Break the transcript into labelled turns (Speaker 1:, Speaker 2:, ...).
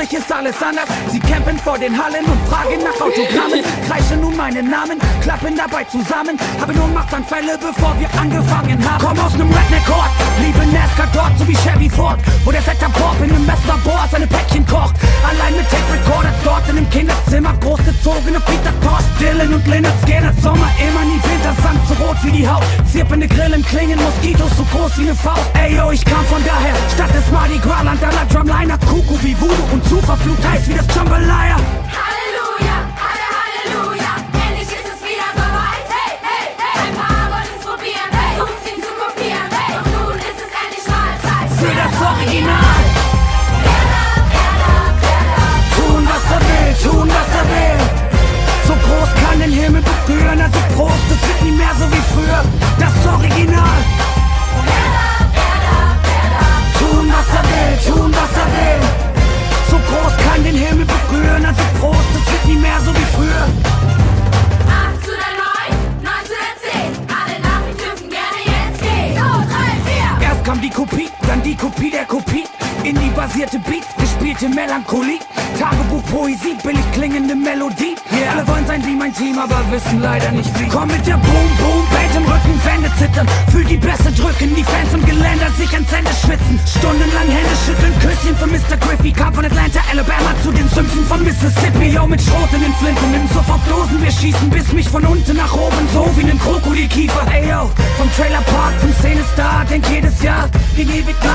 Speaker 1: plötzlich ist alles anders. Sie campen vor den Hallen und fragen nach Autogrammen. Kreischen nun meinen Namen, klappen dabei zusammen. Habe nur Machtanfälle, bevor wir angefangen haben. Komm aus nem Redneck-Ort, liebe NASCAR dort, so wie Chevy Ford, wo der Vetter Bob in nem Messlabor seine Päckchen kocht. Allein mit Tape-Recorder dort in dem Kinderzimmer, großgezogen auf Peter Tosh, Dylan und Lynyrd Skynyrd. Sommer immer nie Winter, Sand so rot wie die Haut, zirpende Grillen, klingen Moskitos so groß wie ne Faust. Ey yo, ich kam von daher, Stadt des Mardi Gras, Land aller Drumliner, Kuku wie Voodoo und zu verflucht heiß wie das Jambalaya.
Speaker 2: Halleluja, Halleluja, endlich ist es wieder soweit. Hey, hey, hey, ein paar wollen es probieren, hey, versucht ihn zu kopieren, hey, und nun ist es endlich Mahlzeit
Speaker 1: Für das Original. Tun, was er will, tun, was er will. So groß kann den Himmel berühren, also Prost, es wird nie mehr so wie früher. Das Original. Tun, was er will, tun, was er will. So groß kann den Himmel berühren, also Prost, es wird nie mehr so wie früher.
Speaker 2: 8 zu der 9, 9 zu der 10, alle Nachrichten dürfen gerne jetzt gehen. So, 3, 4.
Speaker 1: Erst kam die Kopie, dann die Kopie der Kopie. Indie-basierte Beats, gespielte Melancholie. Tagebuch, Poesie, billig klingende Melodie. Yeah. Alle wollen sein wie mein Team, aber wissen leider nicht wie. Komm mit der Boom-Boom-Band im Rücken, Wände zittern. Fühl die Bässe drücken, die Fans im Geländer sich ans Ende schwitzen. Stundenlang Hände schütteln, Küsschen für Mr. Griffey. Kam von Atlanta, Alabama zu den Sümpfen von Mississippi. Yo, mit Schrot in den Flinten, im Suff auf Dosen wir schießen. Bis mich von unten nach oben, so wie nen Krokodilkiefer. Ey yo, vom Trailerpark zum Szenestar, denk jedes Jahr, ging ewig lang.